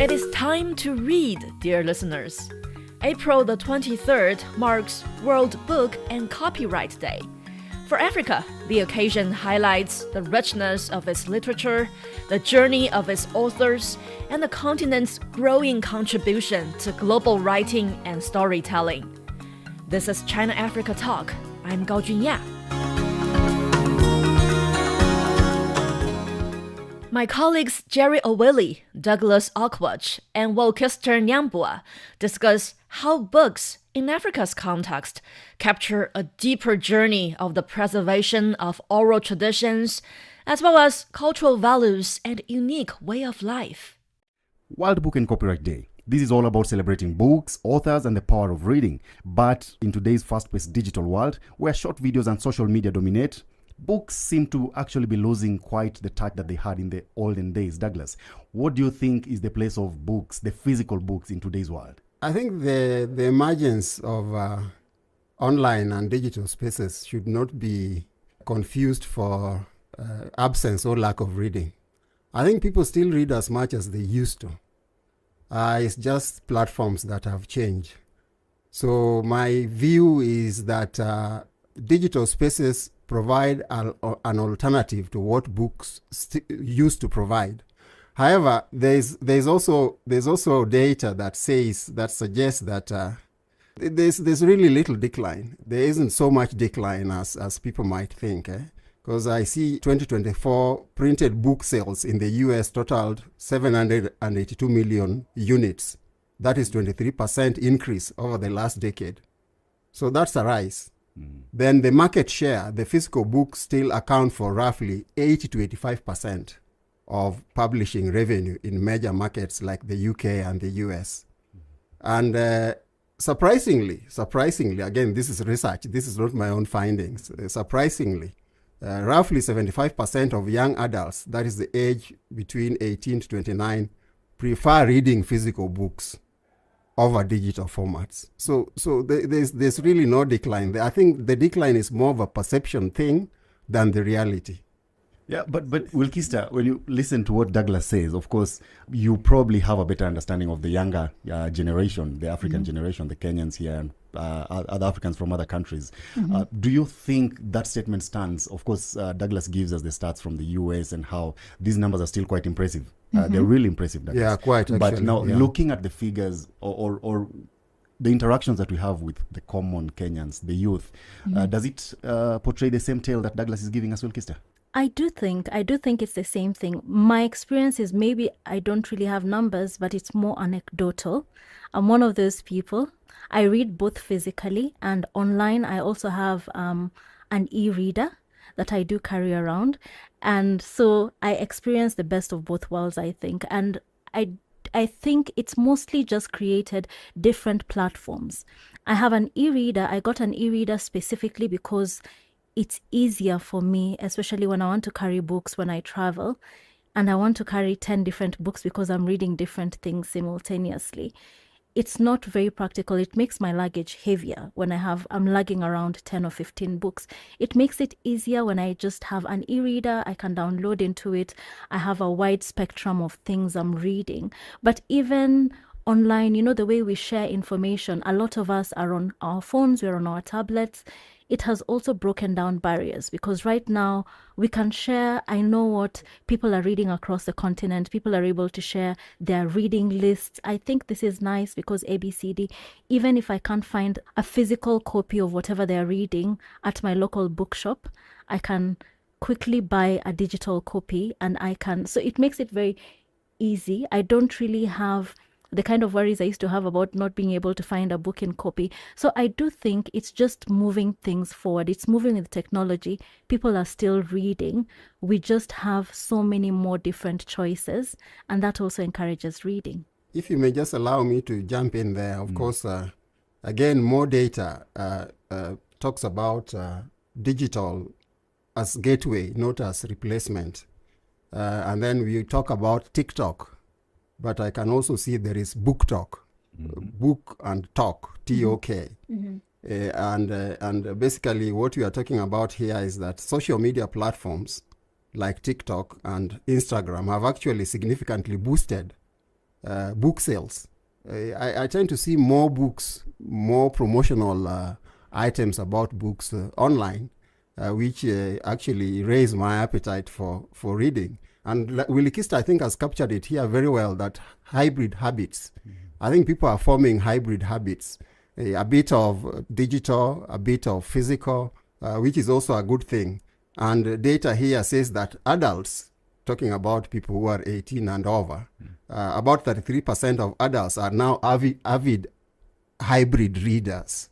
It is time to read, dear listeners. April the 23rd marks World Book and Copyright Day. For Africa, the occasion highlights the richness of its literature, the journey of its authors, and the continent's growing contribution to global writing and storytelling. This is China Africa Talk. I'm Gao Junya. My colleagues Jerry Owili, Douglas Okwach, and Wolkester Nyambua discuss how books, in Africa's context, capture a deeper journey of the preservation of oral traditions, as well as cultural values and unique way of life. World Book and Copyright Day. This is all about celebrating books, authors, and the power of reading. But in today's fast-paced digital world, where short videos and social media dominate, books seem to actually be losing quite the touch that they had in the olden days. Douglas, what do you think is the place of books, the physical books, in today's world? I think the emergence of online and digital spaces should not be confused for absence or lack of reading. I think people still read as much as they used to. It's just platforms that have changed. So my view is that digital spaces provide an alternative to what books used to provide. However, there's also data that suggests that there's really little decline. There isn't so much decline as people might think. Because I see 2024 printed book sales in the US totaled 782 million units. That is 23% increase over the last decade. So that's a rise. Then the market share, the physical books still account for roughly 80 to 85% of publishing revenue in major markets like the UK and the US. And surprisingly, again, this is research, this is not my own findings, surprisingly, roughly 75% of young adults, that is the age between 18 to 29, prefer reading physical books over digital formats. So there's really no decline. I think the decline is more of a perception thing than the reality. Yeah, but Wolkester, when you listen to what Douglas says, of course, you probably have a better understanding of the younger generation, the African generation, the Kenyans here, and other Africans from other countries. Do you think that statement stands? Of course, Douglas gives us the stats from the US and how these numbers are still quite impressive. They're really impressive, Douglas. Yeah, quite, actually. But now, looking at the figures or the interactions that we have with the common Kenyans, the youth, does it portray the same tale that Douglas is giving us, Wolkester? I do think it's the same thing. My experience is maybe I don't really have numbers, but it's more anecdotal. I'm one of those people. I read both physically and online. I also have an e-reader that I do carry around. And so I experience the best of both worlds, I think. And I think it's mostly just created different platforms. I have an e-reader. I got an e-reader specifically because it's easier for me, especially when I want to carry books when I travel, and I want to carry 10 different books because I'm reading different things simultaneously. It's not very practical. It makes my luggage heavier when I'm lugging around 10 or 15 books. It makes it easier when I just have an e-reader. I can download into it. I have a wide spectrum of things I'm reading. But even online, the way we share information, a lot of us are on our phones, we're on our tablets. It has also broken down barriers because right now we can share, I know what people are reading across the continent. People are able to share their reading lists. I think this is nice because ABCD, even if I can't find a physical copy of whatever they're reading at my local bookshop, I can quickly buy a digital copy so it makes it very easy. I don't really have the kind of worries I used to have about not being able to find a book in copy. So I do think it's just moving things forward. It's moving with technology. People are still reading. We just have so many more different choices, and that also encourages reading. If you may just allow me to jump in there, of course, again, more data talks about digital as gateway, not as replacement. And then we talk about TikTok. But I can also see there is book talk, book and talk, T-O-K. And basically what we are talking about here is that social media platforms like TikTok and Instagram have actually significantly boosted book sales. I tend to see more books, more promotional items about books online, which actually raise my appetite for reading. And Wilikista, I think, has captured it here very well, that hybrid habits. I think people are forming hybrid habits, a bit of digital, a bit of physical, which is also a good thing. And data here says that adults, talking about people who are 18 and over, about 33% of adults are now avid hybrid readers,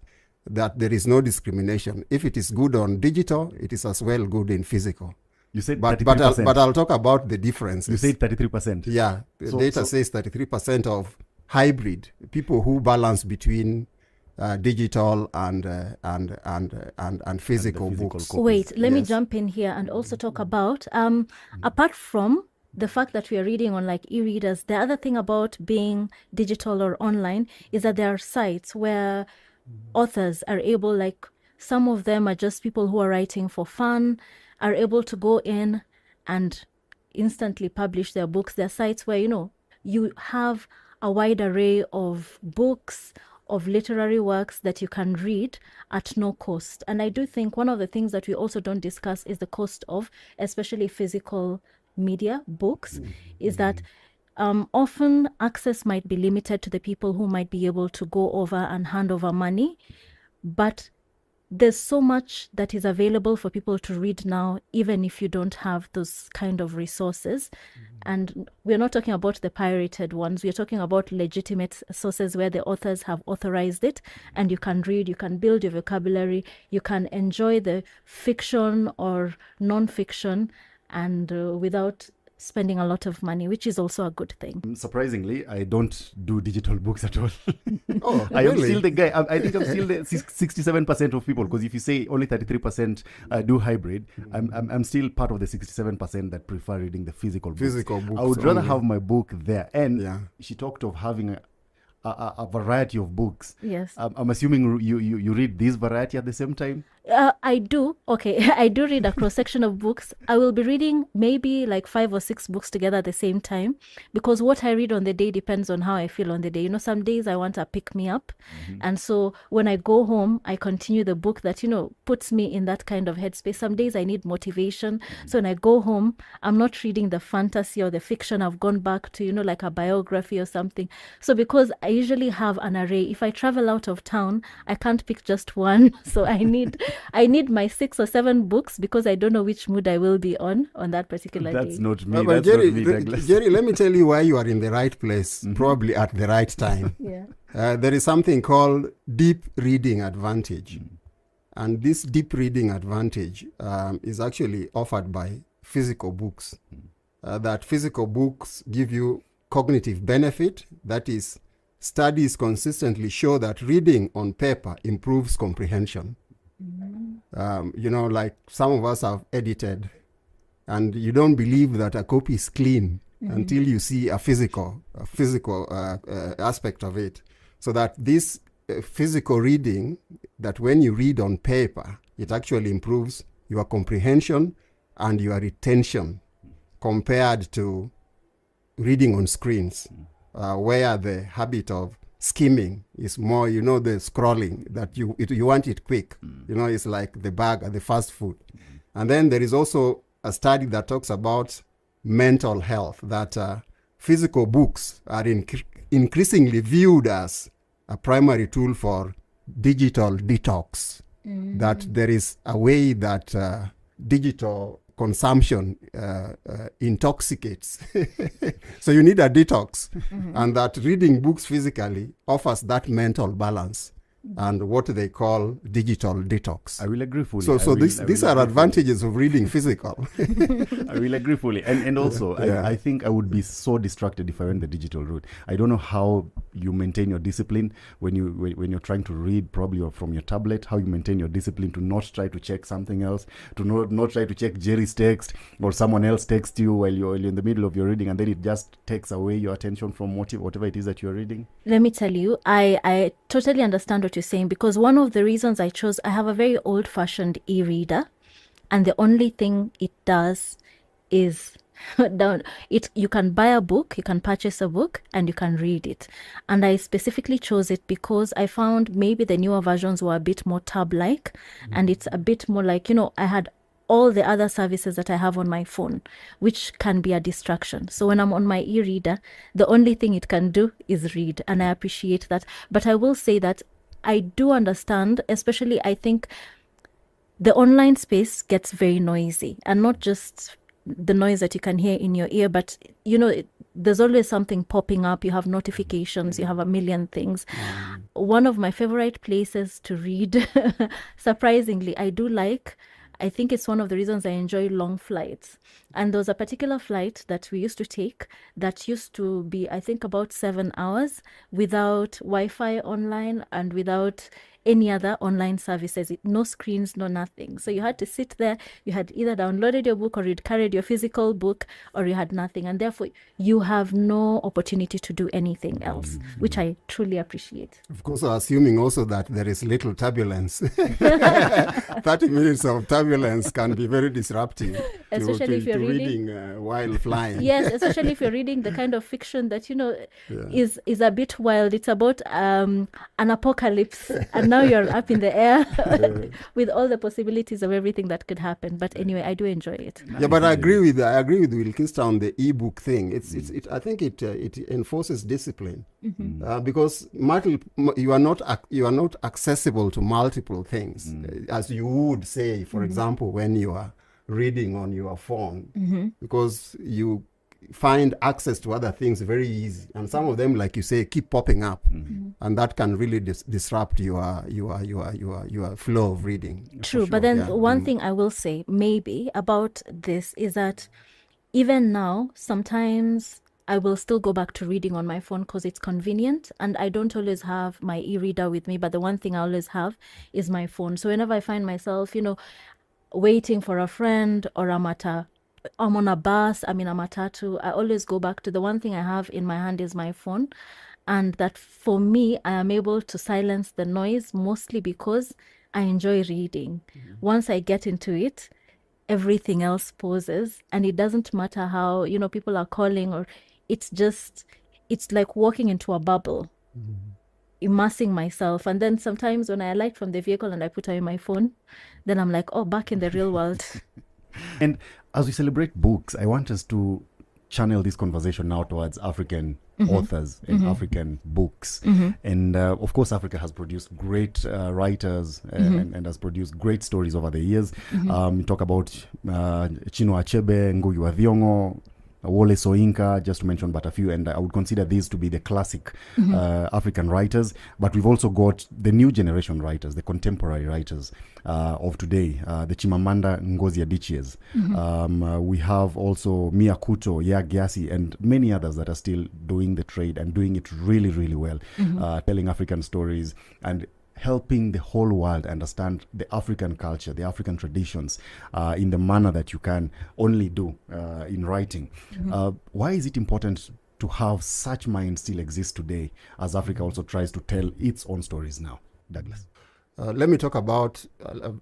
that there is no discrimination. If it is good on digital, it is as well good in physical. You said But 33%. I'll talk about the differences. You said 33%. Yeah, the data says 33% of hybrid, people who balance between digital and physical books. copies. Wait, let me Yes. jump in here and also talk about apart from the fact that we are reading on like e-readers, the other thing about being digital or online is that there are sites where authors are able, like some of them are just people who are writing for fun, are able to go in and instantly publish their books. There are sites where, you know, you have a wide array of books, of literary works that you can read at no cost. And I do think one of the things that we also don't discuss is the cost of, especially physical media, books, is that often access might be limited to the people who might be able to go over and hand over money. But there's so much that is available for people to read now, even if you don't have those kind of resources. And we're not talking about the pirated ones. We're talking about legitimate sources where the authors have authorized it, and you can read, you can build your vocabulary, you can enjoy the fiction or non-fiction, and without spending a lot of money, which is also a good thing. Surprisingly, I don't do digital books at all. Oh, I am really? still the guy. I think I'm still the 67% of people, because if you say only 33% do hybrid, I'm still part of the 67% that prefer reading the physical books. Physical books I would rather only. have my book there. And Yeah. she talked of having a variety of books. Yes. I'm assuming you read this variety at the same time. I do. Okay. I do read a cross section of books. I will be reading maybe like 5 or 6 books together at the same time, because what I read on the day depends on how I feel on the day. You know, some days I want to pick me up. And so when I go home, I continue the book that, you know, puts me in that kind of headspace. Some days I need motivation. So when I go home, I'm not reading the fantasy or the fiction. I've gone back to, you know, like a biography or something. So because I usually have an array, if I travel out of town, I can't pick just one. So I need my 6 or 7 books, because I don't know which mood I will be on that particular That's day. not me. Well, That's Jerry, not me, Douglas. Jerry, let me tell you why you are in the right place, probably at the right time. Yeah. There is something called deep reading advantage. And this deep reading advantage is actually offered by physical books. That physical books give you cognitive benefit. That is, studies consistently show that reading on paper improves comprehension. You know, like some of us have edited, and you don't believe that a copy is clean until you see a physical aspect of it. So that this physical reading, that when you read on paper, it actually improves your comprehension and your retention compared to reading on screens, where the habit of skimming is more, you know, the scrolling, that you want it quick. You know, it's like the bag, the fast food. And then there is also a study that talks about mental health, that physical books are increasingly viewed as a primary tool for digital detox. That there is a way that digital consumption intoxicates. So you need a detox. And that reading books physically offers that mental balance and what they call digital detox. I will agree fully. These are advantages of reading physical. I will agree fully. And also, Yeah. I think I would be so distracted if I went the digital route. I don't know how you maintain your discipline when you're trying to read, probably from your tablet, how you maintain your discipline to not try to check something else, to not try to check Jerry's text or someone else texts you while you're in the middle of your reading, and then it just takes away your attention from whatever it is that you're reading. Let me tell you, I totally understand what you're saying, because one of the reasons I have a very old-fashioned e-reader, and the only thing it does is down it. You can buy a book, you can purchase a book, and you can read it. And I specifically chose it because I found maybe the newer versions were a bit more tab-like, and it's a bit more like, I had all the other services that I have on my phone, which can be a distraction. So when I'm on my e-reader, the only thing it can do is read, and I appreciate that. But I will say that I do understand, especially I think the online space gets very noisy, and not just the noise that you can hear in your ear, but there's always something popping up. You have notifications, you have a million things. One of my favorite places to read, surprisingly, I think it's one of the reasons I enjoy long flights. And there was a particular flight that we used to take that used to be, I think, about 7 hours without Wi-Fi online and without any other online services, no screens, no nothing. So you had to sit there, you had either downloaded your book or you'd carried your physical book, or you had nothing. And therefore, you have no opportunity to do anything else, which I truly appreciate. Of course, assuming also that there is little turbulence. 30 minutes of turbulence can be very disruptive Especially if you're reading while flying. Yes, especially if you're reading the kind of fiction that, is a bit wild. It's about an apocalypse, and now you're up in the air with all the possibilities of everything that could happen. But anyway, I do enjoy it. Yeah, but I agree with Wilkinson on the ebook thing. I think it enforces discipline, because you are not accessible to multiple things as you would say, for example, when you are reading on your phone, because you find access to other things very easy, and some of them, like you say, keep popping up, and that can really disrupt your flow of reading. True, sure. But then one thing I will say maybe about this is that even now, sometimes I will still go back to reading on my phone because it's convenient, and I don't always have my e-reader with me, but the one thing I always have is my phone. So whenever I find myself, waiting for a friend, or I'm on a bus, I'm in a matatu, I always go back to the one thing I have in my hand is my phone. And that for me, I am able to silence the noise mostly because I enjoy reading. Once I get into it, everything else pauses, and it doesn't matter how, people are calling, or it's like walking into a bubble, immersing myself. And then sometimes when I alight from the vehicle and I put away my phone, then I'm like, oh, back in the real world. And as we celebrate books, I want us to channel this conversation now towards African authors and African books. And of course, Africa has produced great writers and has produced great stories over the years. We talk about Chinua Achebe, Ngugi wa Thiong'o, Wole Soyinka, just to mention but a few, and I would consider these to be the classic African writers. But we've also got the new generation writers, the contemporary writers of today, the Chimamanda Ngozi Adichies. We have also Mia Couto, Yaa Gyasi, and many others that are still doing the trade and doing it really, really well, telling African stories and helping the whole world understand the African culture, the African traditions, in the manner that you can only do in writing. Why is it important to have such minds still exist today as Africa also tries to tell its own stories now? Douglas. Let me talk about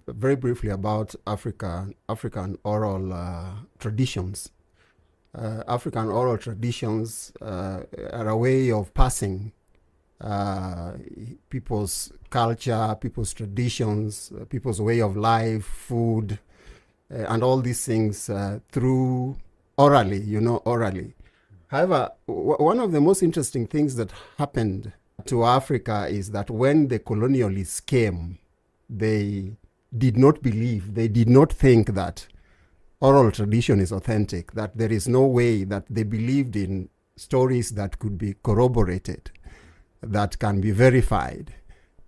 very briefly about African oral traditions. African oral traditions are a way of passing people's culture, people's traditions, people's way of life, food, and all these things through orally. However, one of the most interesting things that happened to Africa is that when the colonialists came, they did not believe, they did not think that oral tradition is authentic, that there is no way, that they believed in stories that could be corroborated, that can be verified.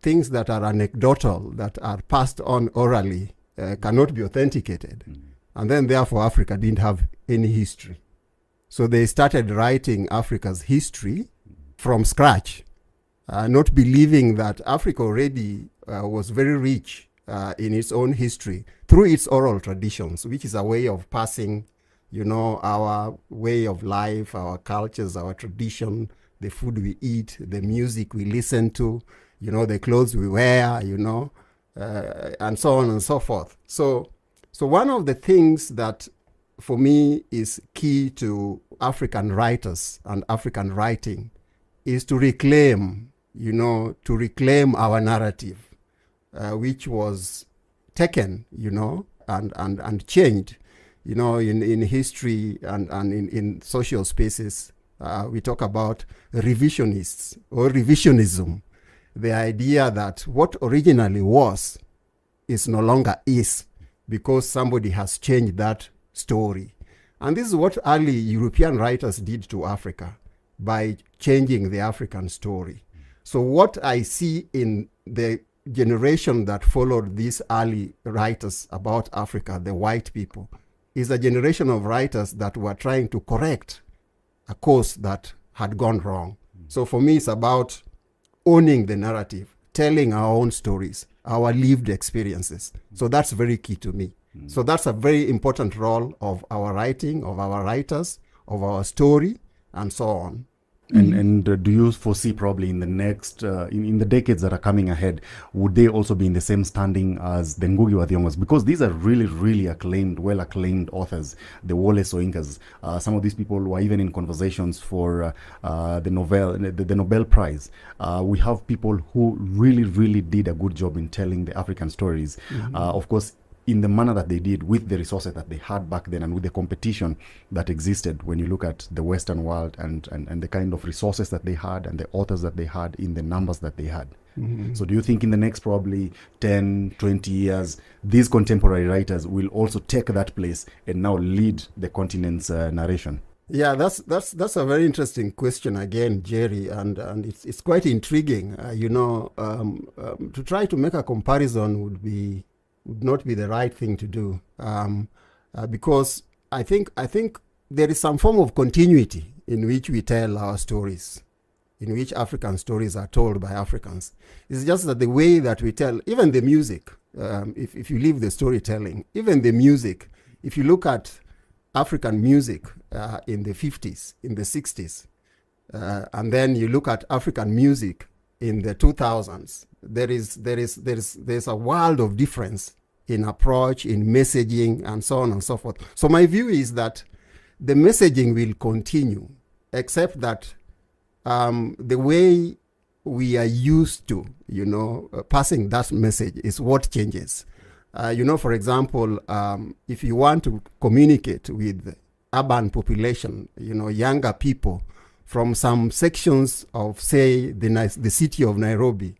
Things that are anecdotal, that are passed on orally, cannot be authenticated. And then therefore Africa didn't have any history. So they started writing Africa's history from scratch, not believing that Africa already was very rich in its own history through its oral traditions, which is a way of passing, our way of life, our cultures, our tradition, the food we eat, the music we listen to, the clothes we wear, and so on and so forth. So one of the things that for me is key to African writers and African writing is to reclaim, to reclaim our narrative, which was taken, and changed, in history and in social spaces. We talk about revisionists or revisionism, the idea that what originally was is no longer is because somebody has changed that story. And this is what early European writers did to Africa by changing the African story. So what I see in the generation that followed these early writers about Africa, the white people, is a generation of writers that were trying to correct a course that had gone wrong. So for me, it's about owning the narrative, telling our own stories, our lived experiences. So that's very key to me. So that's a very important role of our writing, of our writers, of our story, and so on. And do you foresee probably in the next, in the decades that are coming ahead, would they also be in the same standing as the Ngugi wa Thiong'os? Because these are really, really acclaimed, well-acclaimed authors, the Wole Soyinkas. Some of these people were even in conversations for the Nobel Prize. We have people who really, really did a good job in telling the African stories. Of course, in the manner that they did, with the resources that they had back then and with the competition that existed when you look at the Western world and the kind of resources that they had and the authors that they had in the numbers that they had. So do you think in the next probably 10, 20 years, these contemporary writers will also take that place and now lead the continent's narration? Yeah, that's a very interesting question again, Jerry, and it's quite intriguing. To try to make a comparison would not be the right thing to do, because I think there is some form of continuity in which we tell our stories, in which African stories are told by Africans. It's just that the way that we tell, even the music, if you leave the storytelling, even the music, if you look at African music in the 50s, in the 60s, and then you look at African music in the 2000s, there's a world of difference in approach, in messaging, and so on and so forth. So my view is that the messaging will continue, except that the way we are used to, passing that message is what changes. For example, if you want to communicate with urban population, younger people from some sections of, say, the city of Nairobi,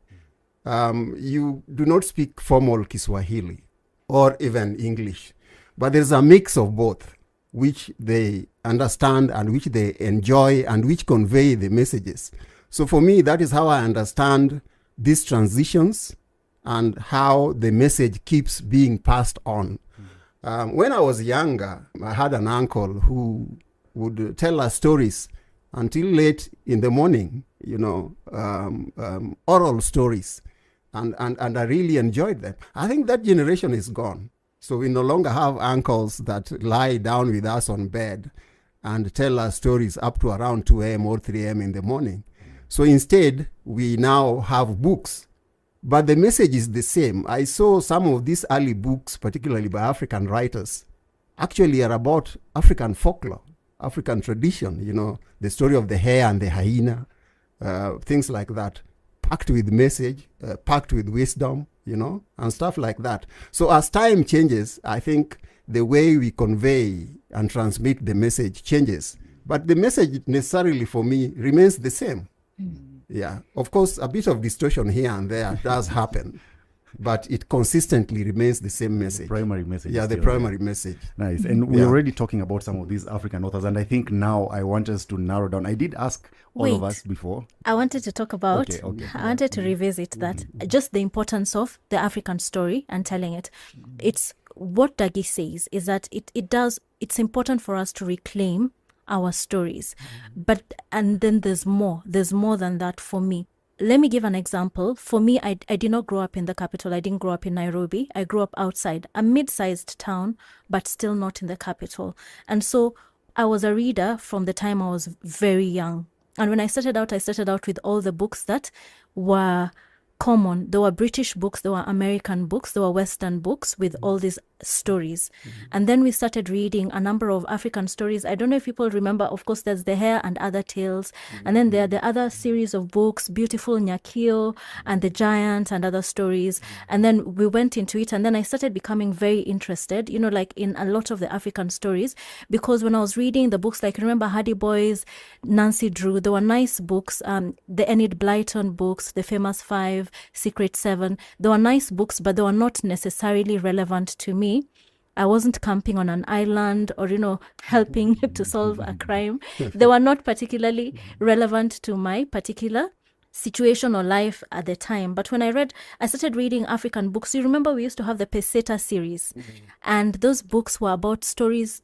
you do not speak formal Kiswahili or even English, but there's a mix of both, which they understand and which they enjoy and which convey the messages. So for me, that is how I understand these transitions and how the message keeps being passed on. When I was younger, I had an uncle who would tell us stories until late in the morning, oral stories. And I really enjoyed them. I think that generation is gone. So we no longer have uncles that lie down with us on bed and tell us stories up to around 2 a.m. or 3 a.m. in the morning. So instead, we now have books. But the message is the same. I saw some of these early books, particularly by African writers, actually are about African folklore, African tradition, the story of the hare and the hyena, things like that. Packed with message, packed with wisdom, and stuff like that. So as time changes, I think the way we convey and transmit the message changes. But the message necessarily for me remains the same. Yeah. Of course, a bit of distortion here and there does happen, but it consistently remains the same message. The primary message. Yeah, the primary message. Nice. And we're already talking about some of these African authors, and I think now I want us to narrow down. I did ask all of us before. I wanted to talk about, I wanted to revisit that, just the importance of the African story and telling it. It's what Dagi says is that it's important for us to reclaim our stories. And then there's more than that for me. Let me give an example. For me, I did not grow up in the capital. I didn't grow up in Nairobi. I grew up outside a mid-sized town, but still not in the capital. And so I was a reader from the time I was very young. And when I started out with all the books that were common. There were British books, there were American books, there were Western books with all these stories. And then we started reading a number of African stories. I don't know if people remember, of course, there's The Hare and Other Tales. And then there are the other series of books, Beautiful Nyakio and The Giant and other stories. And then we went into it, and then I started becoming very interested, you know, like in a lot of the African stories, because when I was reading the books, like remember Hardy Boys, Nancy Drew, there were nice books, the Enid Blyton books, The Famous Five, Secret Seven. They were nice books, but they were not necessarily relevant to me. I wasn't camping on an island or, you know, helping to solve a crime. They were not particularly relevant to my particular situation or life at the time. But when I started reading African books, you remember we used to have the Peseta series, and those books were about stories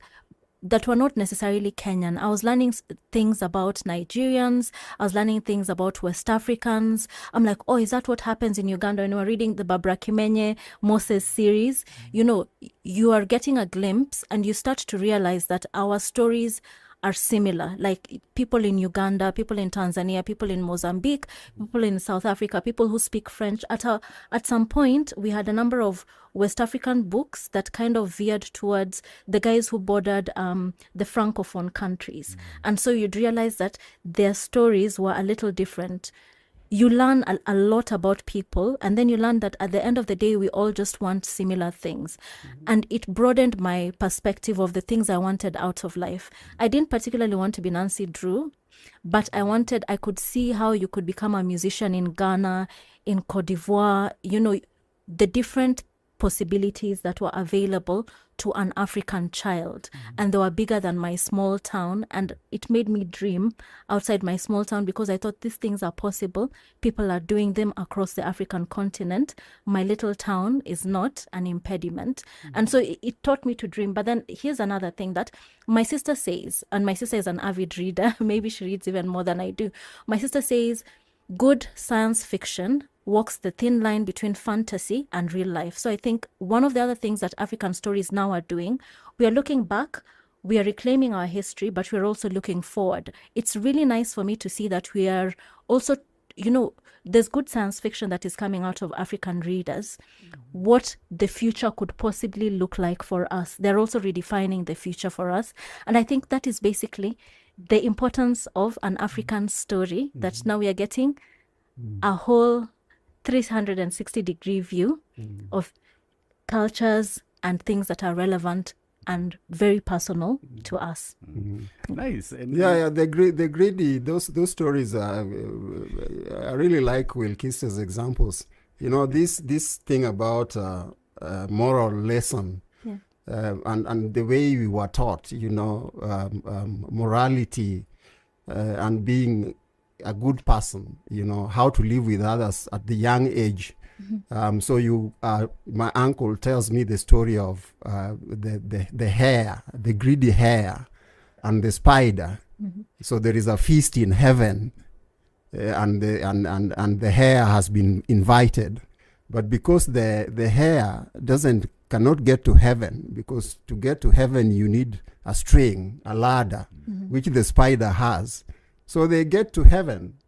that were not necessarily Kenyan. I was learning things about Nigerians. I was learning things about West Africans. I'm like, oh, is that what happens in Uganda? When we were reading the Barbara Kimenye Moses series, you know, you are getting a glimpse and you start to realize that our stories are similar. Like people in Uganda, people in Tanzania, people in Mozambique, people in South Africa, people who speak French. At some point, we had a number of West African books that kind of veered towards the guys who bordered the Francophone countries. And so you'd realize that their stories were a little different. You learn a lot about people, and then you learn that at the end of the day, we all just want similar things. And it broadened my perspective of the things I wanted out of life. I didn't particularly want to be Nancy Drew, but I could see how you could become a musician in Ghana, in Cote d'Ivoire, you know, the different possibilities that were available to an African child. And they were bigger than my small town, and it made me dream outside my small town because I thought these things are possible. People are doing them across the African continent. My little town is not an impediment. And so it taught me to dream. But then here's another thing that my sister says, and my sister is an avid reader, maybe she reads even more than I do. My sister says, good science fiction walks the thin line between fantasy and real life. So I think one of the other things that African stories now are doing, we are looking back, we are reclaiming our history, but we're also looking forward. It's really nice for me to see that we are also, you know, there's good science fiction that is coming out of African readers, what the future could possibly look like for us. They're also redefining the future for us. And I think that is basically the importance of an African story, that now we are getting a whole 360-degree view of cultures and things that are relevant and very personal to us. Nice. And the greedy. Those stories are. I really like Will Kister's examples. You know, this thing about moral lesson, and the way we were taught. You know, morality and being a good person, you know, how to live with others at the young age. So my uncle tells me the story of the hare, the greedy hare, and the spider. So there is a feast in heaven, and the hare has been invited, but because the hare cannot get to heaven, because to get to heaven you need a string, a ladder, which the spider has. So they get to heaven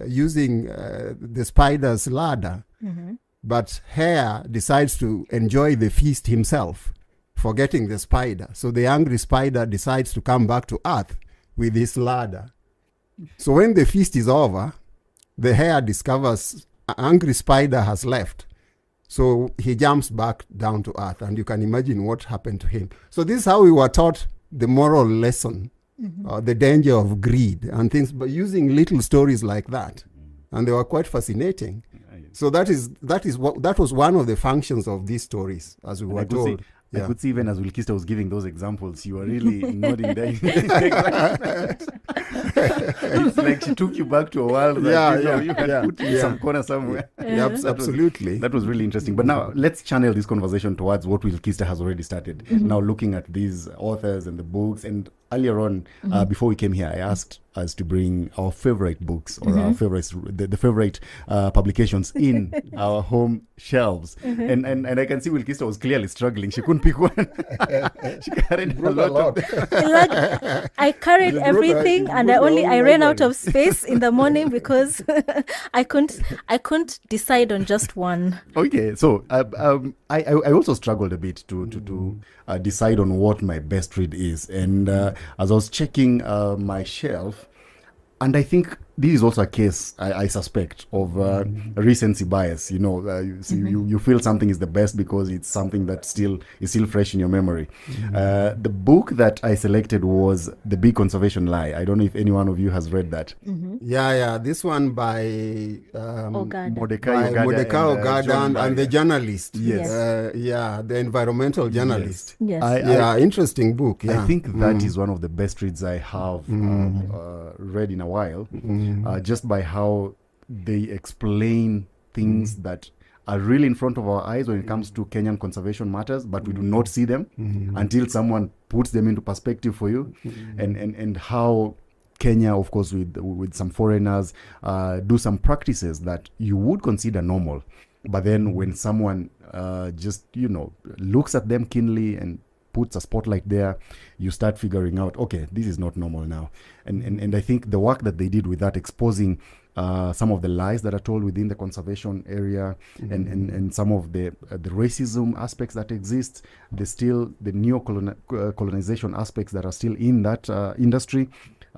using the spider's ladder. But hare decides to enjoy the feast himself, forgetting the spider. So the angry spider decides to come back to earth with his ladder. So when the feast is over, the hare discovers an angry spider has left. So he jumps back down to earth, and you can imagine what happened to him. So this is how we were taught the moral lesson. The danger of greed and things, but using little stories like that, and they were quite fascinating. So that was one of the functions of these stories, as we were told. I could see even as Will Kister was giving those examples, you were really nodding there. It's like she took you back to a world that you can put in some corner somewhere. Absolutely. That was really interesting. But now let's channel this conversation towards what Will Kister has already started. Now looking at these authors and the books. And earlier on, before we came here, I asked as to bring our favorite books or our favorites, the favorite publications in our home shelves. And I can see Wilkista was clearly struggling. She couldn't pick one. She carried a lot. Like, I carried everything, and I ran out of space in the morning because I couldn't decide on just one. Okay, so I also struggled a bit to decide on what my best read is, and as I was checking my shelf, and I think this is also a case, I suspect, of recency bias. You know, you feel something is the best because it's something that is still fresh in your memory. The book that I selected was The Big Conservation Lie. I don't know if any one of you has read that. Yeah. This one by Mordecai Ogada and the journalist. Yes. The environmental journalist. Yes. Interesting book. Yeah. I think that is one of the best reads I have read in a while. Just by how they explain things that are really in front of our eyes when it comes to Kenyan conservation matters, but we do not see them until someone puts them into perspective for you, and how Kenya, of course, with some foreigners, do some practices that you would consider normal, but then when someone just looks at them keenly and puts a spotlight there, you start figuring out, okay, this is not normal now. And I think the work that they did with that, exposing some of the lies that are told within the conservation area, and some of the racism aspects that exist, the neo-colonization aspects that are still in that industry.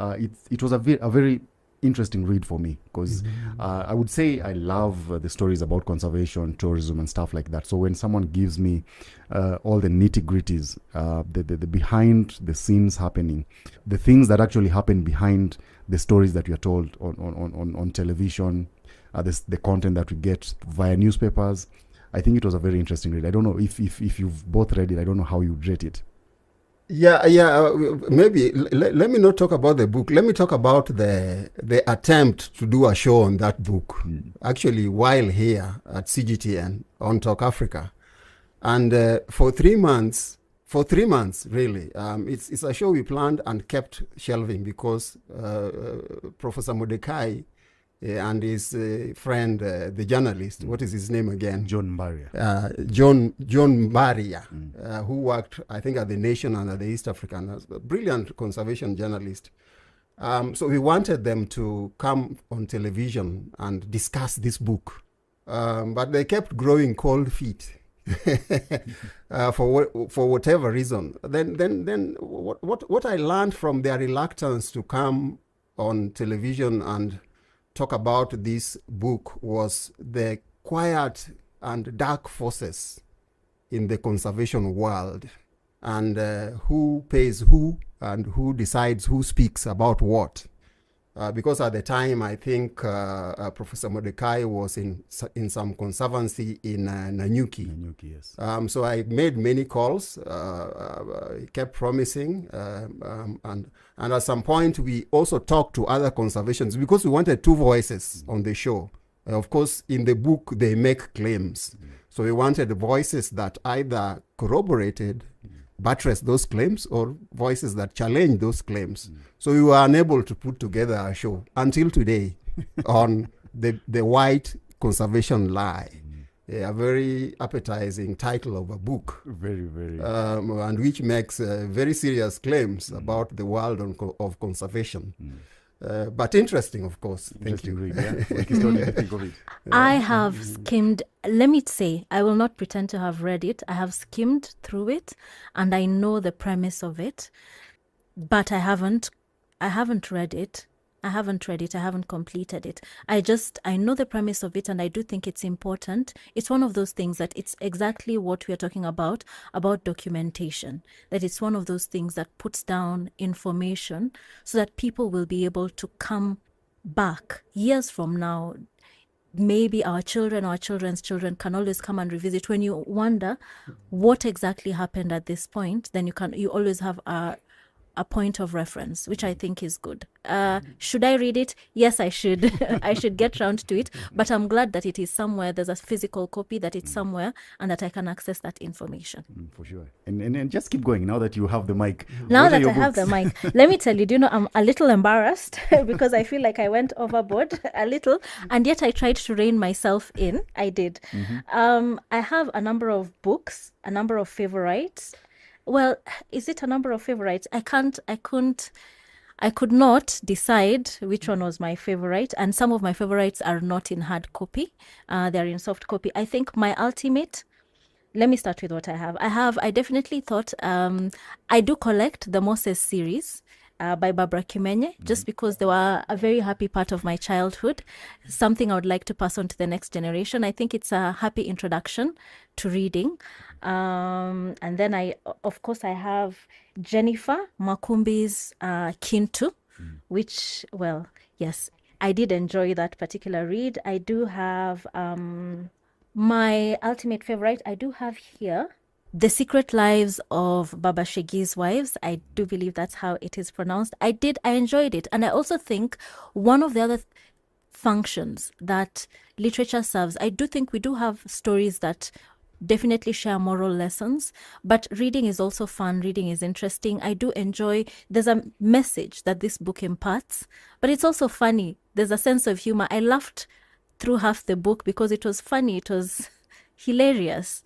It was a very interesting read for me, because I would say I love the stories about conservation, tourism, and stuff like that. So when someone gives me all the nitty-gritties, the behind the scenes happening, the things that actually happen behind the stories that we are told on television, the content that we get via newspapers, I think it was a very interesting read. I don't know if you've both read it. I don't know how you'd rate it. Maybe let me not talk about the book. Let me talk about the attempt to do a show on that book. Actually, while here at CGTN on Talk Africa, and for 3 months, really, it's a show we planned and kept shelving because Professor Mordecai and his friend, the journalist, what is his name again? John Mbaria. John Mbaria, who worked, I think, at The Nation and at the East African, as a brilliant conservation journalist. So we wanted them to come on television and discuss this book. But they kept growing cold feet for whatever reason. Then what I learned from their reluctance to come on television and talk about this book was the quiet and dark forces in the conservation world, and who pays who and who decides who speaks about what. Because at the time, I think Professor Mordecai was in some conservancy in Nanyuki. Nanyuki, yes. So I made many calls. He kept promising, and at some point we also talked to other conservations because we wanted two voices on the show. Of course, in the book they make claims, so we wanted voices that either corroborated, buttress those claims, or voices that challenge those claims. So we were unable to put together a show until today on the white conservation lie, a very appetizing title of a book, very and which makes very serious claims about the world of conservation. But interesting, of course. Thank you. Read, yeah? What do you think of it? I have skimmed, let me say, I will not pretend to have read it. I have skimmed through it and I know the premise of it, but I haven't read it. I haven't completed it. I know the premise of it, and I do think it's important. It's one of those things that it's exactly what we are talking about documentation. That it's one of those things that puts down information so that people will be able to come back years from now. Maybe our children, our children's children can always come and revisit. When you wonder what exactly happened at this point, then you always have a a point of reference, which I think is good. Should I read it? Yes, I should. I should get round to it. But I'm glad that it is somewhere. There's a physical copy, that it's somewhere, and that I can access that information. For sure. And just keep going now that you have the mic. Now What are that your I have books? the mic, let me tell you, do you know, I'm a little embarrassed because I feel like I went overboard a little, and yet I tried to rein myself in. I did. I have a number of books, a number of favorites. Well, is it a number of favorites? I could not decide which one was my favorite, and some of my favorites are not in hard copy. They're in soft copy. I think my ultimate, let me start with what I have. I definitely thought, I do collect the Moses series by Barbara Kimenye, just because they were a very happy part of my childhood, something I would like to pass on to the next generation. I think it's a happy introduction to reading. And then of course, I have Jennifer Makumbi's Kintu, which, well, yes, I did enjoy that particular read. I do have my ultimate favorite. I do have here The Secret Lives of Baba Shegi's Wives. I do believe that's how it is pronounced. I enjoyed it. And I also think one of the other functions that literature serves, I do think we do have stories that definitely share moral lessons, but reading is also fun. Reading is interesting. I do enjoy, there's a message that this book imparts, but it's also funny. There's a sense of humor. I laughed through half the book because it was funny. It was hilarious.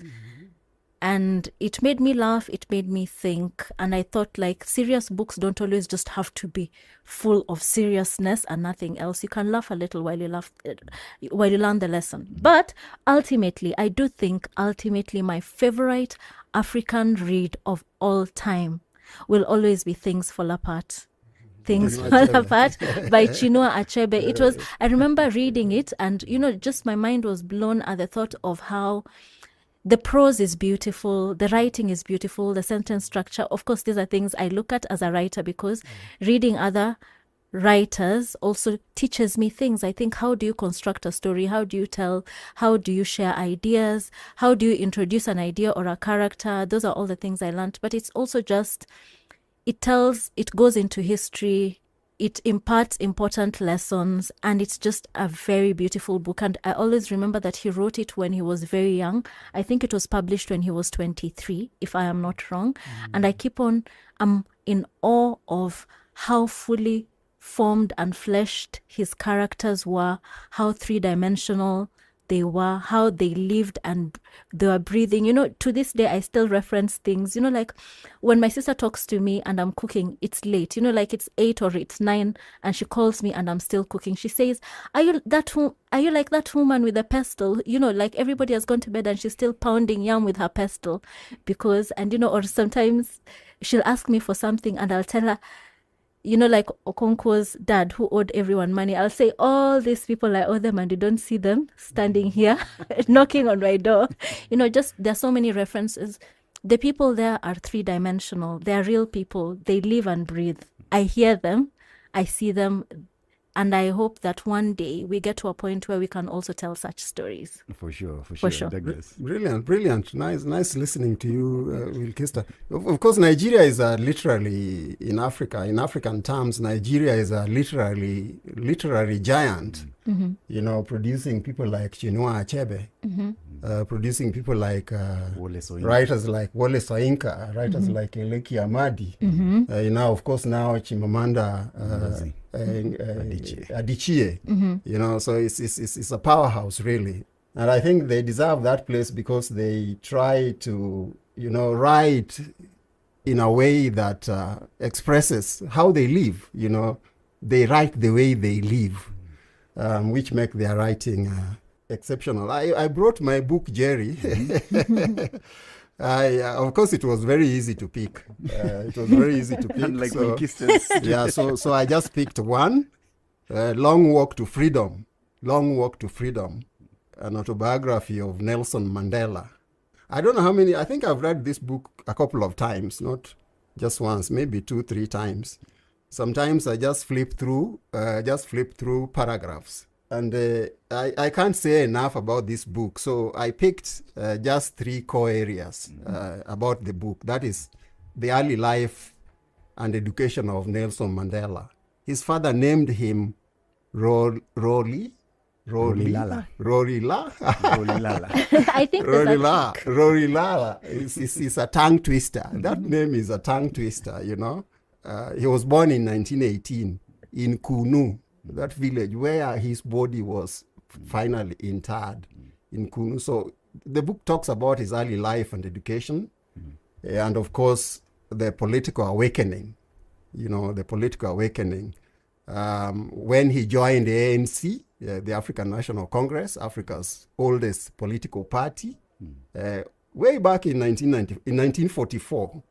And it made me laugh, it made me think. And I thought, like, serious books don't always just have to be full of seriousness and nothing else. You can laugh a little while you learn the lesson. But ultimately, I do think my favorite African read of all time will always be Things Fall Apart. Things Fall Apart by Chinua Achebe. I remember reading it, and, just my mind was blown at the thought of how the prose is beautiful, the writing is beautiful, the sentence structure. Of course, these are things I look at as a writer, because reading other writers also teaches me things. I think, how do you construct a story? How do you tell? How do you share ideas? How do you introduce an idea or a character? Those are all the things I learned. But it's also just, it goes into history. It imparts important lessons, and it's just a very beautiful book. And I always remember that he wrote it when he was very young. I think it was published when he was 23, if I am not wrong. And I'm in awe of how fully formed and fleshed his characters were, how three-dimensional they were, how they lived and they were breathing. To this day, I still reference things, like when my sister talks to me and I'm cooking, it's late, like it's 8 or it's 9, and she calls me and I'm still cooking. She says, are you like that woman with the pestle? Like everybody has gone to bed and she's still pounding yam with her pestle or sometimes she'll ask me for something and I'll tell her, like Okonkwo's dad who owed everyone money. I'll say, all these people, I owe them, and you don't see them standing here knocking on my door. There's so many references. The people there are three-dimensional. They're real people. They live and breathe. I hear them. I see them. And I hope that one day we get to a point where we can also tell such stories. For sure. Douglas. Brilliant. Nice listening to you, Wilkista. Of course, Nigeria is literally, in African terms, Nigeria is a literary giant. Producing people like Chinua Achebe, producing people like writers like Wole Soyinka, writers like Eleki Amadi, of course now Chimamanda Adichie. So it's a powerhouse, really. And I think they deserve that place because they try to, write in a way that expresses how they live. They write the way they live. Which make their writing exceptional. I brought my book, Jerry. Of course, it was very easy to pick. Like so I just picked one, Long Walk to Freedom, an autobiography of Nelson Mandela. I don't know how many, I think I've read this book a couple of times, not just once, maybe 2-3 times. Sometimes I just flip through paragraphs. And I can't say enough about this book. So I picked just 3 core areas about the book. That is the early life and education of Nelson Mandela. His father named him Rorilala. Rorilala. I think Rorilala is a tongue twister. That name is a tongue twister, you know. He was born in 1918 in Kunu, that village where his body was finally interred in Kunu. So the book talks about his early life and education, and of course the political awakening, you know, the political awakening. When he joined the ANC, the African National Congress, Africa's oldest political party, way back in 1944.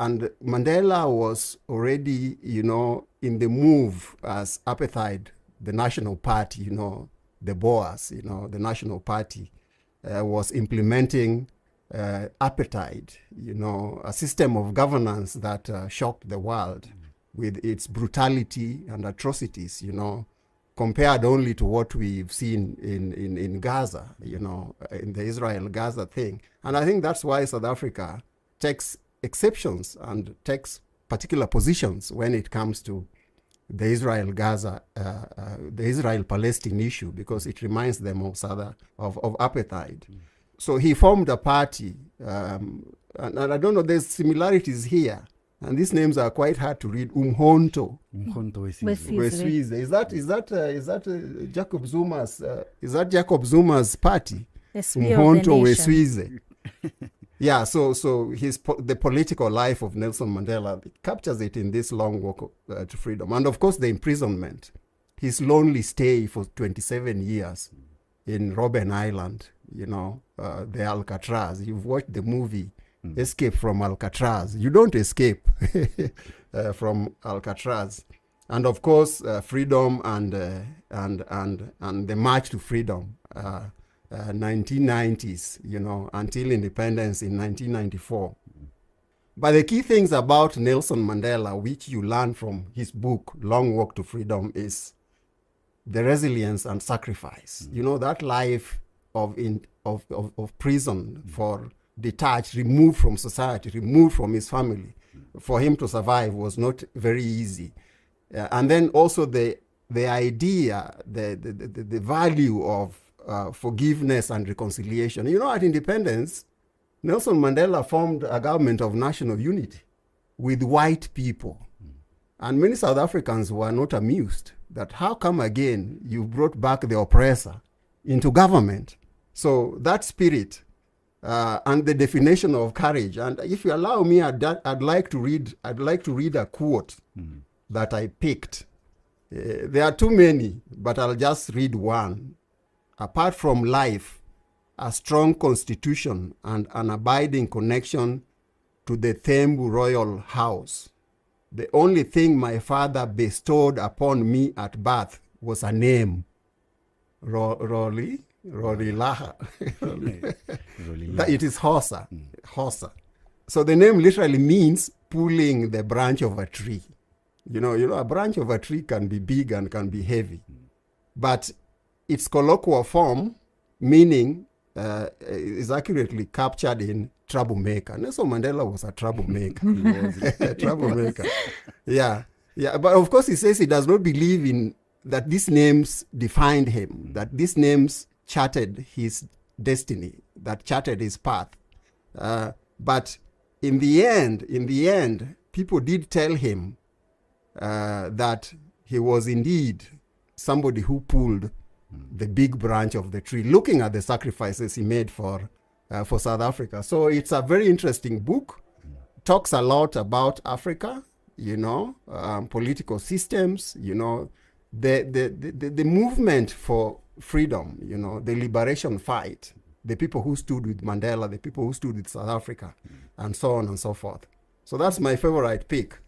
And Mandela was already, you know, in the move as apartheid, the national party, you know, the Boers, you know, the national party was implementing apartheid, you know, a system of governance that shocked the world with its brutality and atrocities, you know, compared only to what we've seen in Gaza, you know, in the Israel-Gaza thing. And I think that's why South Africa takes exceptions and takes particular positions when it comes to the Israel-Gaza, the Israel-Palestine issue, because it reminds them of apartheid. So he formed a party, and I don't know, there's similarities here. And these names are quite hard to read. Umkhonto Wesizwe. Is that Jacob Zuma's party? Umkhonto Wesizwe. Yeah, so the political life of Nelson Mandela captures it in this long walk to freedom. And of course the imprisonment, his lonely stay for 27 years in Robben Island, you know, the Alcatraz. You've watched the movie Escape from Alcatraz. You don't escape from Alcatraz. And of course freedom and the march to freedom. 1990s, you know, until independence in 1994. But the key things about Nelson Mandela, which you learn from his book, Long Walk to Freedom, is the resilience and sacrifice. You know, that life of prison, for detached, removed from society, removed from his family, for him to survive was not very easy. And then also the idea, the value of forgiveness and reconciliation. You know, at independence, Nelson Mandela formed a government of national unity with white people. And many South Africans were not amused that how come again you brought back the oppressor into government. So that spirit and the definition of courage. And if you allow me, I'd like to read a quote that I picked. There are too many, but I'll just read one. Apart from life, a strong constitution and an abiding connection to the Thembu royal house, the only thing my father bestowed upon me at birth was a name. Rorilaha. It is Xhosa. Xhosa. So the name literally means pulling the branch of a tree. You know, a branch of a tree can be big and can be heavy. But its colloquial form, meaning, is accurately captured in troublemaker. Nelson Mandela was a troublemaker. A troublemaker. Yeah. But of course, he says he does not believe in that these names defined him, that these names charted his destiny, that charted his path. But in the end, people did tell him that he was indeed somebody who pulled the big branch of the tree, looking at the sacrifices he made for South Africa. So it's a very interesting book. Talks a lot about Africa, you know, political systems, you know, the movement for freedom, you know, the liberation fight, the people who stood with Mandela, the people who stood with South Africa, and so on and so forth. So that's my favorite pick.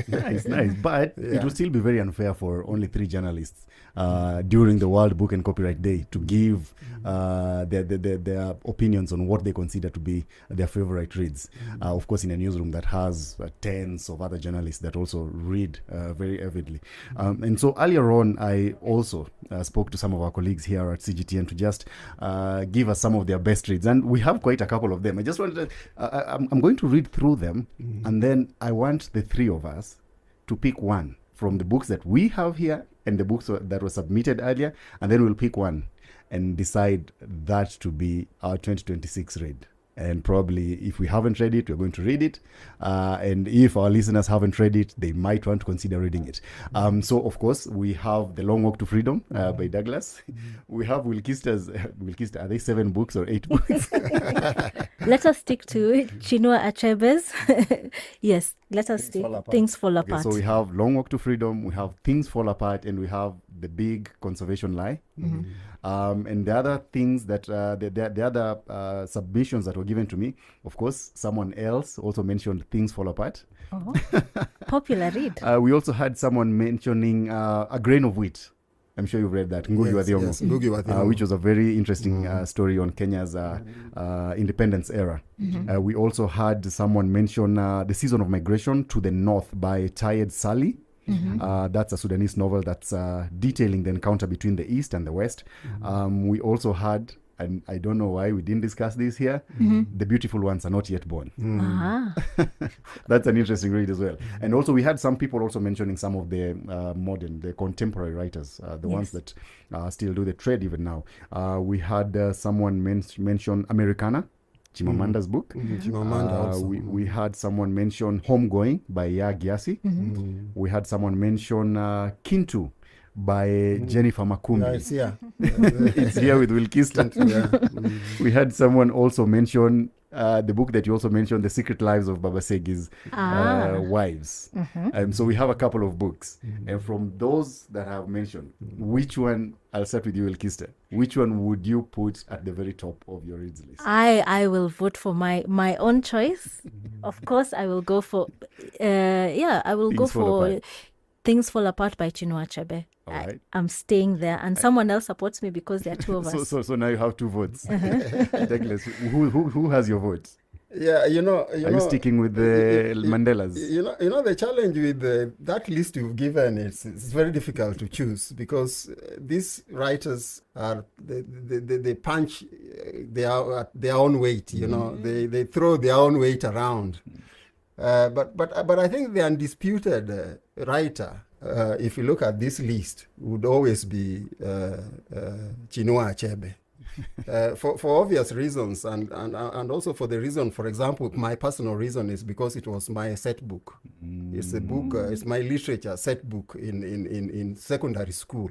Nice. But it would still be very unfair for only 3 journalists during the World Book and Copyright Day to give their opinions on what they consider to be their favorite reads. Of course, in a newsroom that has tens of other journalists that also read very avidly. And so earlier on, I also spoke to some of our colleagues here at CGTN to just give us some of their best reads. And we have quite a couple of them. I just wanted to, I'm going to read through them, and then I want the 3 of us to pick one from the books that we have here and the books that were submitted earlier, and then we'll pick one and decide that to be our 2026 read. And probably if we haven't read it, we're going to read it. And if our listeners haven't read it, they might want to consider reading it. So, of course, we have The Long Walk to Freedom by Douglas. We have Wilkista's, are they 7 books or 8 books? Let us stick to Chinua Achebe's. Yes, let us stick. Things Fall Okay, Apart. so we have Long Walk to Freedom, we have Things Fall Apart, and we have The Big Conservation Lie. And the other things that, the other submissions that were given to me, of course, someone else also mentioned Things Fall Apart. Oh, popular read. We also had someone mentioning A Grain of Wheat. I'm sure you've read that, Ngugi wa Thiong'o. Yes, Ngugi wa Thiong'o. Which was a very interesting story on Kenya's independence era. We also had someone mention The Season of Migration to the North by Tayed Sali. That's a Sudanese novel that's detailing the encounter between the East and the West. We also had, and I don't know why we didn't discuss this here, The Beautiful Ones Are Not Yet Born. That's an interesting read as well. And also we had some people also mentioning some of the modern, the contemporary writers, the ones that still do the trade even now. We had someone mention Americana, Chimamanda's book. Chimamanda also. We had someone mention Homegoing by Ya Gyasi. We had someone mention Kintu by Jennifer Makumbi. Yeah, it's here. It's here with Wilkista. Yeah. We had someone also mention the book that you also mentioned, The Secret Lives of Babasegi's wives. So we have a couple of books. And from those that I have mentioned, which one, I'll start with you, Wilkista, which one would you put at the very top of your reads list? I will vote for my own choice. Of course, I will go for I will go Things Fall for Apart. Things Fall Apart by Chinua Achebe. All right. I'm staying there, and someone else supports me because there are two of us. So now you have 2 votes. Douglas, who has your vote? Yeah, Are you sticking with the Mandelas? You know the challenge with that list you've given, it's very difficult to choose because these writers are they punch their own weight. You know, they throw their own weight around. But I think the undisputed writer, if you look at this list, would always be Chinua Achebe. For obvious reasons, and also for the reason, for example, my personal reason is because it was my set book. It's a book, it's my literature set book in secondary school.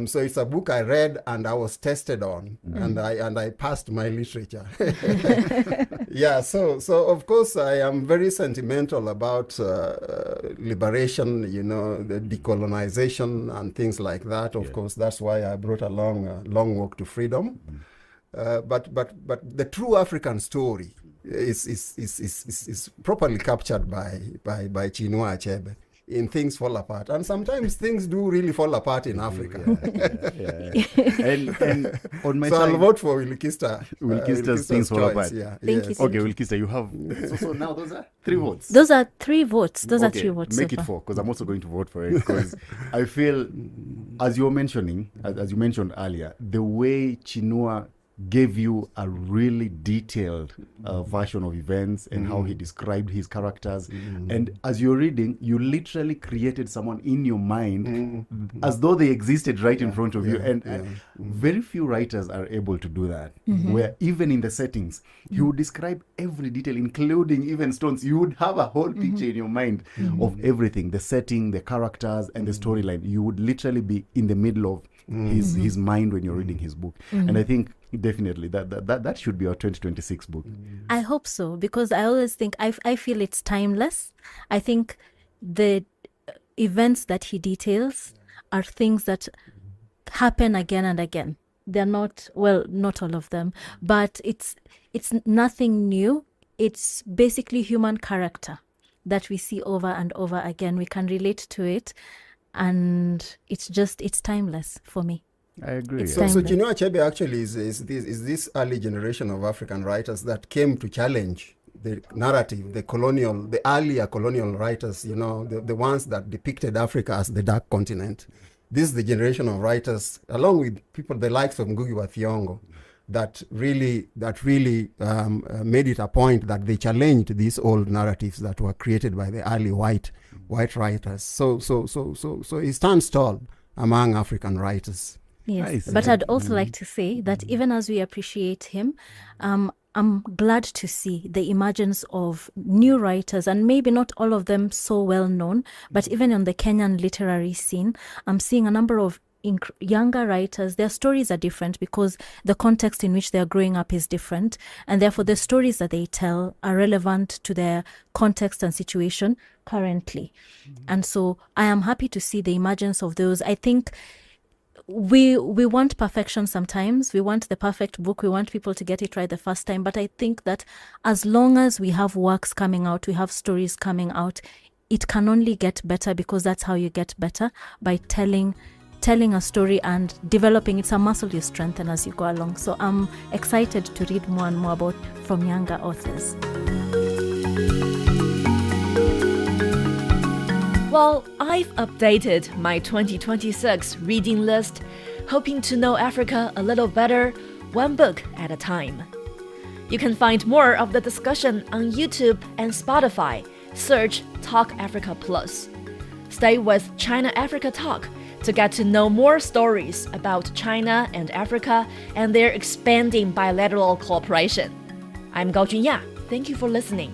So it's a book I read and I was tested on, and I passed my literature. Yeah, so of course I am very sentimental about liberation, you know, the decolonization and things like that. Of course, that's why I brought along Long Walk to Freedom. But the true African story is properly captured by Chinua Achebe in Things Fall Apart. And sometimes things do really fall apart in Africa. And on my So side, I'll vote for Wilkista's Things Fall choice. Apart. Yeah. Thank you yes. so Okay, Wilkista, you have... So now those are 3 votes. Those are 3 votes. Those are Okay, 3 votes. Make so it far. 4, because I'm also going to vote for it. Because I feel, as you're mentioning, as you mentioned earlier, the way Chinua gave you a really detailed version of events and how he described his characters. And as you're reading, you literally created someone in your mind as though they existed right in front of you. And very few writers are able to do that, where even in the settings, he would describe every detail, including even stones. You would have a whole picture in your mind of everything, the setting, the characters, and the storyline. You would literally be in the middle of his mind when you're reading his book. And I think definitely that should be our 2026 book. I hope so, because I always think I feel it's timeless. I think the events that he details are things that happen again and again. They're not all of them, but it's nothing new. It's basically human character that we see over and over again. We can relate to it, and it's timeless for me. I agree. It's So timeless. Chinua Achebe actually is this early generation of African writers that came to challenge the narrative, the earlier colonial writers, you know, the ones that depicted Africa as the dark continent. This is the generation of writers, along with people the likes of Ngugi wa Thiong'o, that really made it a point that they challenged these old narratives that were created by the early white white writers. So he stands tall among African writers. Yes, Nice. but I'd also like to say that even as we appreciate him, I'm glad to see the emergence of new writers, and maybe not all of them so well known, but even on the Kenyan literary scene, I'm seeing a number of younger writers. Their stories are different because the context in which they are growing up is different, and therefore the stories that they tell are relevant to their context and situation currently. And so I am happy to see the emergence of those. I think we want perfection sometimes. We want the perfect book. We want people to get it right the first time. But I think that as long as we have works coming out, we have stories coming out, it can only get better, because that's how you get better, by telling a story and developing. It's a muscle you strengthen as you go along. So I'm excited to read more and more about from younger authors. Well, I've updated my 2026 reading list, hoping to know Africa a little better, one book at a time. You can find more of the discussion on YouTube and Spotify. Search Talk Africa Plus. Stay with China Africa Talk to get to know more stories about China and Africa and their expanding bilateral cooperation. I'm Gao Junya. Thank you for listening.